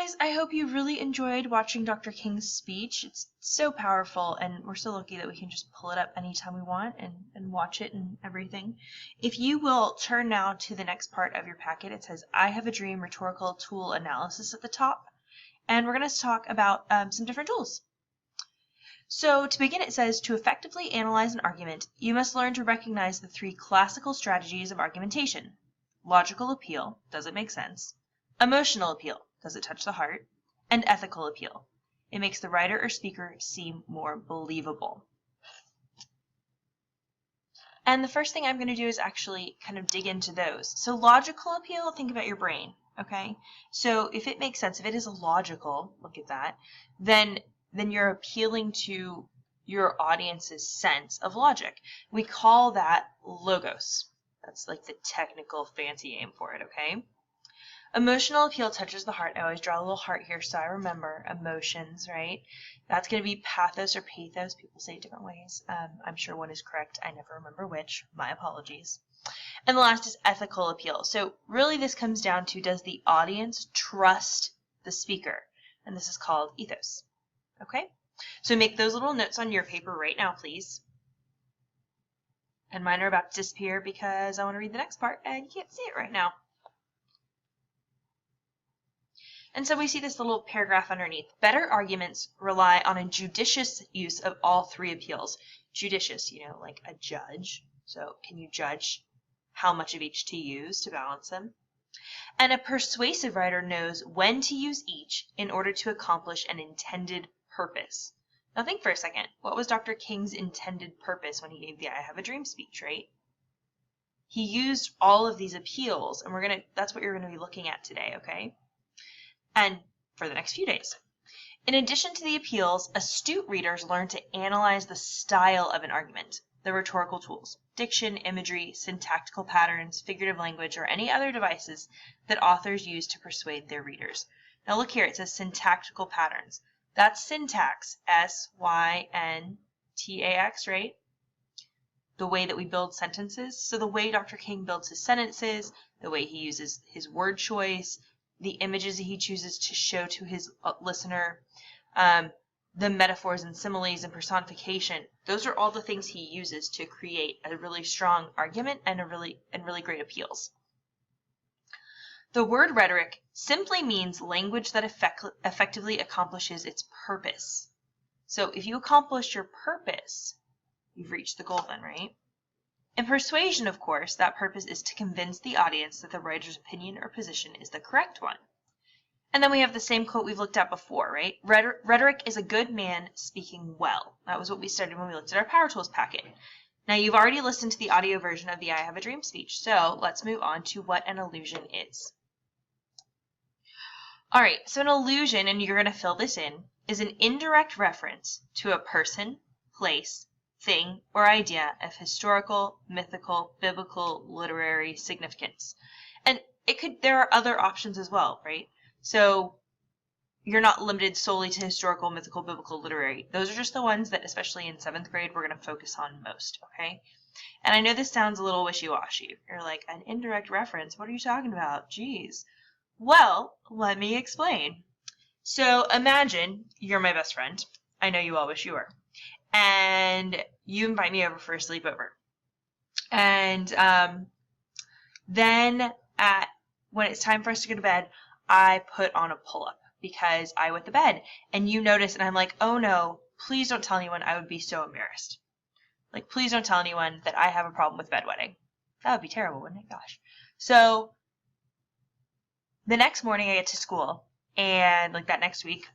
guys, I hope you really enjoyed watching Dr. King's speech. It's so powerful, and we're so lucky that we can just pull it up anytime we want and watch it and everything. If you will turn now to the next part of your packet, it says, I Have a Dream Rhetorical Tool Analysis at the top, and we're going to talk about some different tools. So to begin, it says, to effectively analyze an argument, you must learn to recognize the three classical strategies of argumentation. Logical appeal, does it make sense? Emotional appeal, does it touch the heart? And ethical appeal. It makes the writer or speaker seem more believable. And the first thing I'm going to do is actually kind of dig into those. So logical appeal, think about your brain, okay? So if it makes sense, if it is logical, look at that, then you're appealing to your audience's sense of logic. We call that logos. That's like the technical fancy name for it, okay? Emotional appeal touches the heart. I always draw a little heart here so I remember emotions, right? That's going to be pathos or pathos. People say it different ways. I'm sure one is correct. I never remember which. My apologies. And the last is ethical appeal. So really this comes down to, does the audience trust the speaker? And this is called ethos. Okay? So make those little notes on your paper right now, please. And mine are about to disappear because I want to read the next part and you can't see it right now. And so we see this little paragraph underneath. Better arguments rely on a judicious use of all three appeals. Judicious, you know, like a judge. So can you judge how much of each to use to balance them? And a persuasive writer knows when to use each in order to accomplish an intended purpose. Now think for a second. What was Dr. King's intended purpose when he gave the I Have a Dream speech, right? He used all of these appeals, and that's what you're going to be looking at today, okay? And for the next few days. In addition to the appeals, astute readers learn to analyze the style of an argument, the rhetorical tools, diction, imagery, syntactical patterns, figurative language, or any other devices that authors use to persuade their readers. Now look here, it says syntactical patterns. That's syntax, S-Y-N-T-A-X, right? The way that we build sentences. So the way Dr. King builds his sentences, the way he uses his word choice, the images that he chooses to show to his listener, the metaphors and similes and personification, those are all the things he uses to create a really strong argument and really great appeals. The word rhetoric simply means language that effectively accomplishes its purpose. So if you accomplish your purpose, you've reached the goal then, right? In persuasion, of course, that purpose is to convince the audience that the writer's opinion or position is the correct one. And then we have the same quote we've looked at before, right? Rhetoric is a good man speaking well. That was what we studied when we looked at our Power Tools packet. Now you've already listened to the audio version of the I Have a Dream speech, so let's move on to what an allusion is. All right, so an allusion, and you're going to fill this in, is an indirect reference to a person, place, thing, or idea of historical, mythical, biblical, literary significance. And there are other options as well, right? So you're not limited solely to historical, mythical, biblical, literary. Those are just the ones that, especially in 7th grade, we're going to focus on most, okay? And I know this sounds a little wishy-washy. You're like, an indirect reference? What are you talking about? Jeez. Well, let me explain. So imagine you're my best friend. I know you all wish you were. And you invite me over for a sleepover. And then when it's time for us to go to bed, I put on a pull-up because I wet the bed. And you notice, and I'm like, oh no, please don't tell anyone. I would be so embarrassed. Like, please don't tell anyone that I have a problem with bedwetting. That would be terrible, wouldn't it? Gosh. So the next morning I get to school, and like that next week,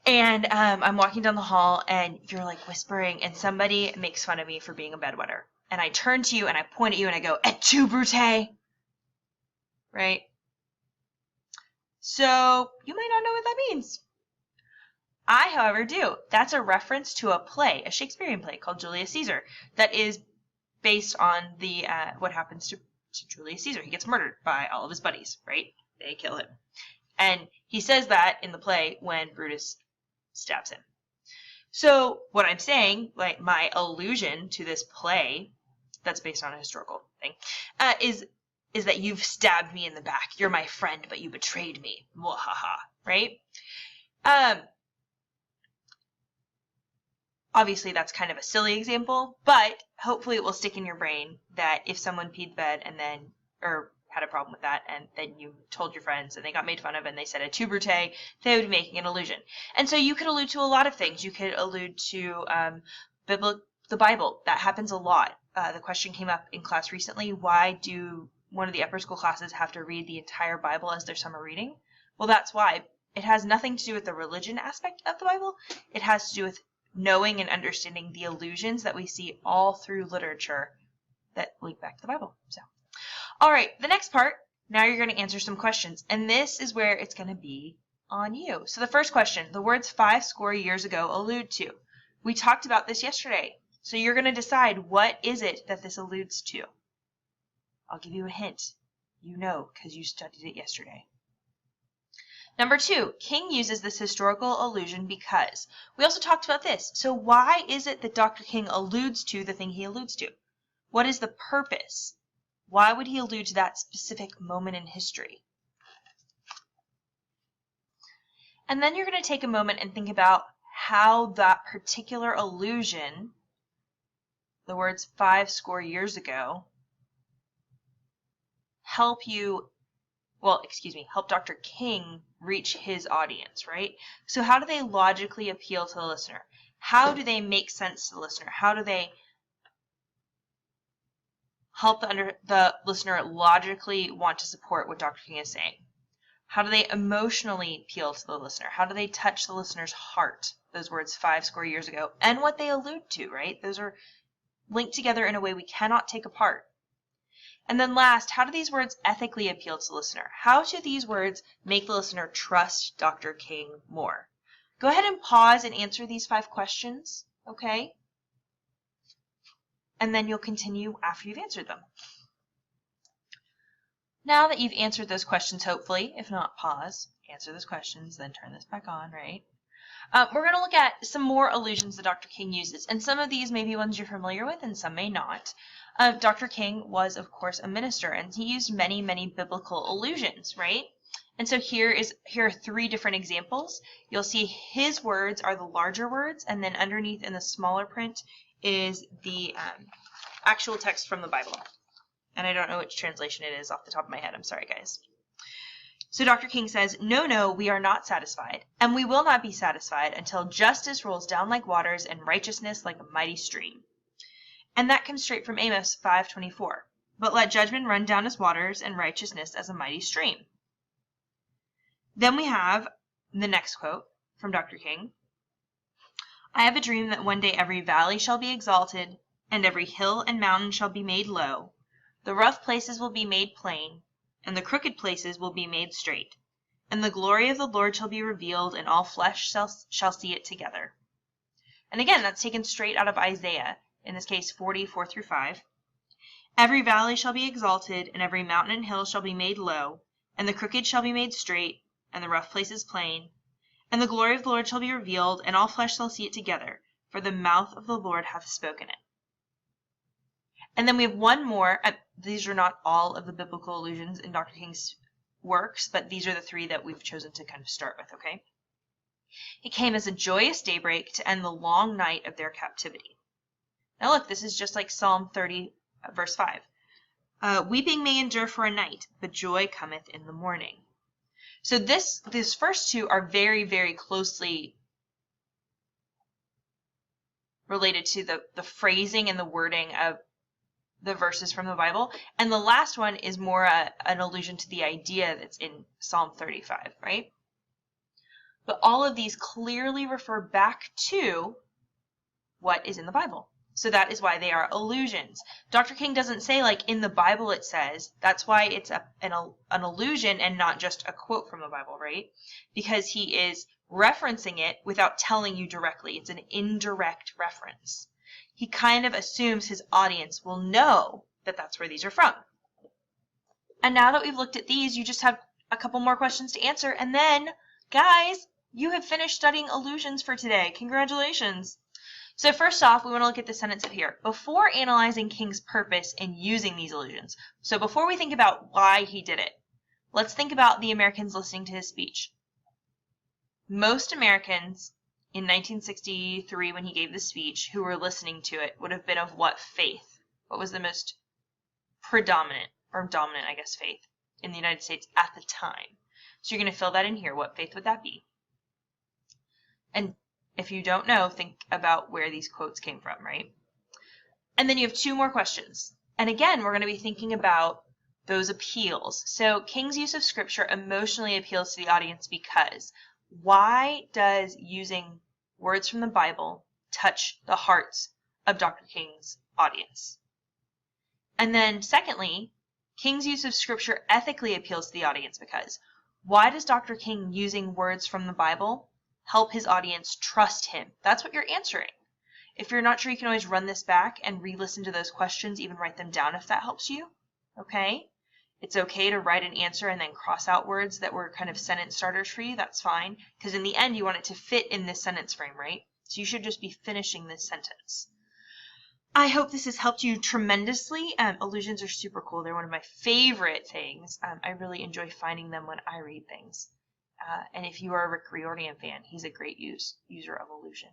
and I'm walking down the hall, and you're like whispering, and somebody makes fun of me for being a bedwetter. And I turn to you, and I point at you, and I go, "Et tu, Brute?" Right? So you might not know what that means. I, however, do. That's a reference to a play, a Shakespearean play called Julius Caesar, that is based on the what happens to Julius Caesar. He gets murdered by all of his buddies, right? They kill him. And he says that in the play when Brutus stabs him. So what I'm saying, like my allusion to this play that's based on a historical thing, is is that you've stabbed me in the back. You're my friend, but you betrayed me. Mwahaha, right? Obviously, that's kind of a silly example, but hopefully it will stick in your brain that if someone peed the bed and then, or had a problem with that, and then you told your friends and they got made fun of and they said a tu brute, they would be making an allusion. And so you could allude to a lot of things. You could allude to the Bible. That happens a lot. The question came up in class recently, why do one of the upper school classes have to read the entire Bible as their summer reading? Well, that's why. It has nothing to do with the religion aspect of the Bible. It has to do with knowing and understanding the allusions that we see all through literature that link back to the Bible. So, all right, the next part, now you're going to answer some questions, and this is where it's going to be on you. So the first question, the words 50 years ago allude to. We talked about this yesterday, so you're going to decide what is it that this alludes to. I'll give you a hint. You know, because you studied it yesterday. Number 2, King uses this historical allusion because. We also talked about this. So why is it that Dr. King alludes to the thing he alludes to? What is the purpose? Why would he allude to that specific moment in history? And then you're going to take a moment and think about how that particular allusion, the words 50 years ago, help Dr. King reach his audience, right? So how do they logically appeal to the listener? How do they make sense to the listener? How do they help the listener logically want to support what Dr. King is saying? How do they emotionally appeal to the listener? How do they touch the listener's heart? Those words 50 years ago, and what they allude to, right? Those are linked together in a way we cannot take apart. And then last, how do these words ethically appeal to the listener? How do these words make the listener trust Dr. King more? Go ahead and pause and answer these 5 questions, okay? And then you'll continue after you've answered them. Now that you've answered those questions, hopefully, if not pause, answer those questions, then turn this back on, right? We're going to look at some more allusions that Dr. King uses, and some of these may be ones you're familiar with and some may not. Dr. King was, of course, a minister, and he used many, many biblical allusions, right? And so here are 3 different examples. You'll see his words are the larger words, and then underneath in the smaller print is the actual text from the Bible. And I don't know which translation it is off the top of my head. I'm sorry, guys. So Dr. King says, no, we are not satisfied, and we will not be satisfied until justice rolls down like waters and righteousness like a mighty stream. And that comes straight from Amos 5:24. But let judgment run down as waters and righteousness as a mighty stream. Then we have the next quote from Dr. King. I have a dream that one day every valley shall be exalted, and every hill and mountain shall be made low. The rough places will be made plain, and the crooked places will be made straight. And the glory of the Lord shall be revealed, and all flesh shall see it together. And again, that's taken straight out of Isaiah, in this case 40:4-5. Every valley shall be exalted, and every mountain and hill shall be made low, and the crooked shall be made straight, and the rough places plain. And the glory of the Lord shall be revealed, and all flesh shall see it together, for the mouth of the Lord hath spoken it. And then we have one more. These are not all of the biblical allusions in Dr. King's works, but these are the 3 that we've chosen to kind of start with, okay? It came as a joyous daybreak to end the long night of their captivity. Now look, this is just like Psalm 30, verse 5. Weeping may endure for a night, but joy cometh in the morning. So these first 2 are very, very closely related to the phrasing and the wording of the verses from the Bible. And the last one is more an allusion to the idea that's in Psalm 35, right? But all of these clearly refer back to what is in the Bible. So that is why they are allusions. Dr. King doesn't say, like, in the Bible it says. That's why it's an allusion and not just a quote from the Bible, right? Because he is referencing it without telling you directly. It's an indirect reference. He kind of assumes his audience will know that that's where these are from. And now that we've looked at these, you just have a couple more questions to answer. And then, guys, you have finished studying allusions for today. Congratulations. So first off, we want to look at the sentence up here. Before analyzing King's purpose in using these allusions, so before we think about why he did it, let's think about the Americans listening to his speech. Most Americans in 1963, when he gave the speech, who were listening to it, would have been of what faith? What was the most predominant, or dominant, I guess, faith in the United States at the time? So you're going to fill that in here. What faith would that be? And if you don't know, think about where these quotes came from, right? And then you have two more questions. And again, we're going to be thinking about those appeals. So King's use of scripture emotionally appeals to the audience because why does using words from the Bible touch the hearts of Dr. King's audience? And then secondly, King's use of scripture ethically appeals to the audience because why does Dr. King using words from the Bible help his audience trust him? That's what you're answering. If you're not sure, you can always run this back and re-listen to those questions, even write them down if that helps you. Okay? It's okay to write an answer and then cross out words that were kind of sentence starters for you. That's fine. Because in the end, you want it to fit in this sentence frame, right? So you should just be finishing this sentence. I hope this has helped you tremendously. Allusions are super cool. They're one of my favorite things. I really enjoy finding them when I read things. And if you are a Rick Riordan fan, he's a great user of allusion.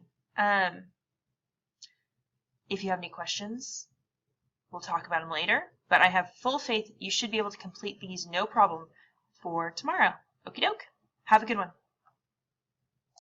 If you have any questions, we'll talk about them later. But I have full faith you should be able to complete these no problem for tomorrow. Okie doke. Have a good one.